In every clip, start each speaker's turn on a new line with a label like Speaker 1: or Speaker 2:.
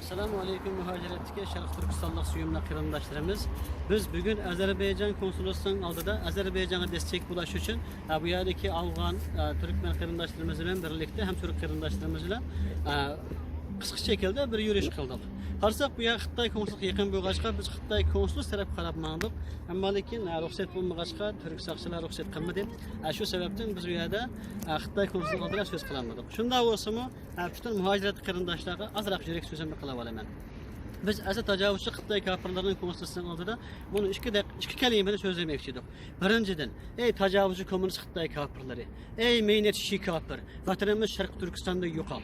Speaker 1: Assalamu alaikum muhaciretdeki Şarkı Türkistanlık suyumla kırımdaşlarımız. Biz bugün Azerbaycan konsolosluğunun aldıda Azerbaycan'a destek bulaş için bu yerdeki Afgan, Türkmen kırımdaşlarımızla birlikte hem Türk kırımdaşlarımızla kısık şekilde bir yürüyüş kıldık. Harsak bu yer Xitay konsolosluğu yakın bo'lğaçqa biz Xitay konsolosluğu taraf qarab mandık. Amma lekin ruxsat bo'lmag'achqa Türk saqchilar ruxsat qilmadi. Shu sababdan biz bu yerda Xitay konsolosluğu oldida söz qilamadik. Shunda bo'lsa-mu, bütün muhaciret qarindoshlarga azroq yurak so'zimni qilib olaman. Biz asa tajovuzchi Xitoy kafirlarining konsolosluğunun oldida buni ikki kalimani so'zlamoqchi edik. Birinchidan, ey tajovuzchi kommunist Xitoy kafirlari, ey meynetçi kafir, vatanimiz Sharq Turkistonda yo'qol.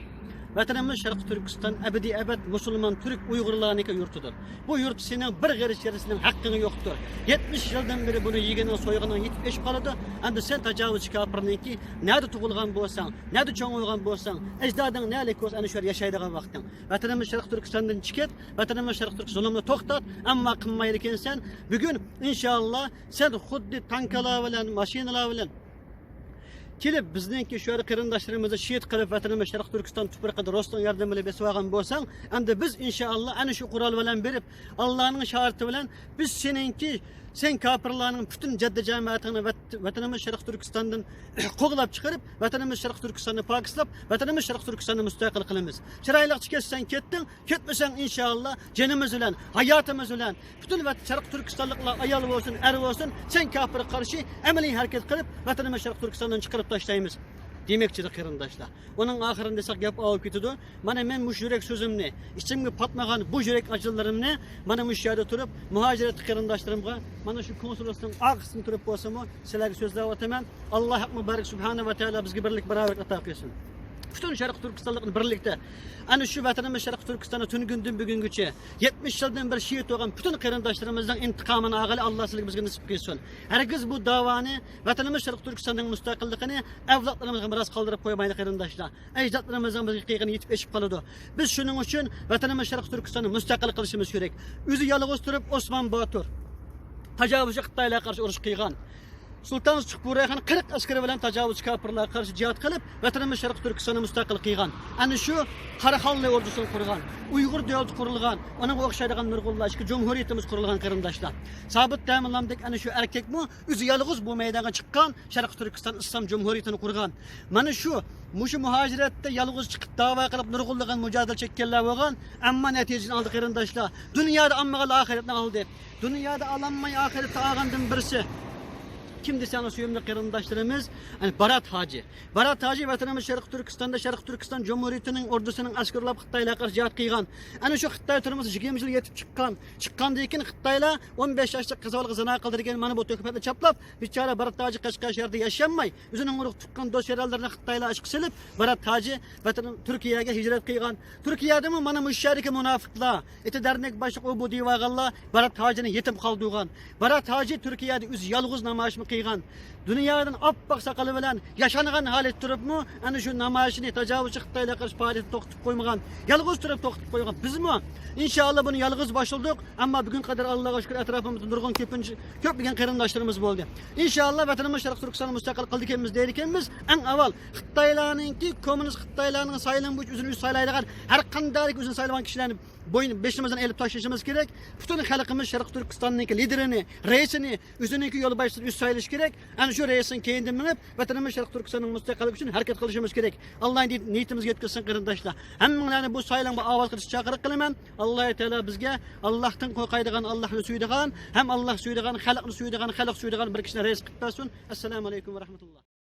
Speaker 1: Vatanimiz Sharq Turkiston abadi abad Müslüman Türk Uygurlarning yurtidir. Bu yurt senin bir g'arish yerisining haqqini yo'qdir. 70 yıldan beri bunu yegeni soyğının yetib eşib qoladi. Endi sen tajovuzchi kafirningki nerede tug'ilgan bo'lsang, nerede cho'ng'ilgan bo'lsang, ajdoding nelik bo'lsa ana shu yerda yashaydigan vaqting. Vatanimiz Sharq Turkistondan chiqib, vatanimiz Sharq Turkiston zulmni to'xtat, ammo qilmaydi ekansan. Bugun inshaalloh sen xuddi tankalar bilan, mashinalar bilan kelib bizningki shu yerda qarindoshlarimizni shehid qilib vatanimiz Sharq Turkiston tuprog'ida Rostov yordamini besib olgan bo'lsang, endi biz inshaalloh ana shu qurol bilan berib, Allohning sharti bilan biz sen kafirlarning bütün jaddi jamoatini vatanimiz Sharq Turkistondan qo'g'lab chiqarib, vatanimiz Sharq Turkistonni pokislab, vatanimiz Sharq Turkistonni mustaqil qilamiz. Chiroyli ketsan ketding, ketmasang inshaalloh jonimiz bilan, hayotimiz bilan bütün Sharq Turkistonliklar ayol bo'lsin, er bo'lsin, sen kafirga qarshi amaliy harakat qilib, vatanimiz Sharq Turkistondan chiqarib tashlaymiz. Demekçi de qarindoshlar. Onun ahirinde sak gap olib ketdi. Mana men mush yurak so'zimni, ichimga patmagan bu yurak ajinlarimni mana mush yerda turib, muhaciret qarindoshlarimga mana shu konsolosluğun og'isini turib bo'lsa-mu, sizlarga so'zlab o'taman. Alloh muborak subhanahu va taolo bizga birlik barobarlik ato qilsin. Bütün Sharq Turkistonlikni birlikte, ana şu vatanimiz Sharq Turkistonda tun gündün bugüngacha 70 yıldan bir şehit olgan bütün qarindoshlarımızdan intiqomini ag'ali Alloh sizlarga bizga nasib qilsin. Herkes bu davani vatanimiz Sharq Turkistonning mustaqilligini avlodlarimizga miros qoldirib qo'ymaydi qarindoshlar. Ajdodlarimizning bizga qilgani yetib eşib qoladi. Biz shuning uchun vatanimiz Sharq Turkistonni mustaqil qilishimiz kerak. O'zi yolg'iz turib Osman Botur tajovuzchi Xitoylarga qarshi urush qilgan. Sultan Çukburayxan 40 askeri bilan tajovuzchi kafirlarga qarshi jihad qilib, vatanimiz Sharq Turkistonni mustaqil qilgan. Ana shu Qaraxonli ordusini qurgan, Uyg'ur davlati qurilgan, ona o'xshaydigan nurg'unlashki jumhuriyatimiz qurilgan qarindoshlar. Sabit ta'minlamdek ana shu erkakmi o'zi yolg'iz bu maydonga chiqqan, Sharq Turkiston Islom Jumhuriyatini qurgan. Mana shu muhaciratda yolg'iz chiqib da'vo qilib nurg'unlagan mujodala chekkanlar bo'lgan, ammo natijani oldi qarindoshlar. Dunyoda ammaga oxiratni oldi. Dunyoda alanmay oxiratni olgandan birisi kimdi sana suyumlu qarindoshlarimiz? Yani Barat Hacı. Barat Hacı vatanimiz Sharq Turkistonda Sharq Turkiston Jumhuriyatining ordusining askarlab Xitoylarga qarshi jihad qilgan. Ana shu Xitoy turimiz 20 yil yetib chiqqan. Chiqqandan keyin Xitoylar 15 yoshli qizalga zina qildirgan mana bu to'kapni chaplab, bichora Barat Hacı Qashqar shahrida yashanmay, o'zining urug' tuqqan do'st yerlarni Xitoylar ishq silib, Barat Hacı vatan Turkiyaga hijrat qilgan. Turkiyada mana mushariki munofiqlar, eti dernek boshliq bu divagallar Barat Hacıni yetim qoldirgan. Barat Hacı Turkiyada o'zi yolg'iz namoyish qilgan. Dünyadan appak sakalı bilen yaşanılan halet durup mu? Hani şu namayişini tajovuzchi Xitoylarga qarshi faoliyatni to'xtatib qo'ymagan, yolg'iz turib to'xtatib qo'ygan. Bizmi? İnşallah bunu yolg'iz başladık, ama bugün kadar Allah'a şükür etrafımızda nurg'un köplegan qarindoshlarimiz bo'ldi. İnşallah vatanimiz Sharq Turkistonni mustaqil qildik deydiganmiz, eng avval Xitoylarningki kommunist Xitoylarning saylanbuch o'zini saylaydigan har qanday o'zini saylagan kishilarni boyun beşimizden elip taşıyışımız gerek. Bütün halkımız Sharq Turkistonning liderini, reisini, o'zining yo'l boshida üst saylash gerek. Ana shu reisin keyinden minib, vatanimiz Sharq Turkistonning mustaqilligi uchun harakat qilishimiz gerek. Alloh niyetimizga yetkazsin qarindoshlar. Hammalarni bu saylanma ovoz qilish chaqiriq qilaman. Alloh taolo bizga Allohdan qo'rqadigan, Allohni suydigan, ham Alloh suydigan, xalqni suydigan, xalq suydigan bir kishini reis qilib bersin. Assalomu alaykum va rahmatulloh.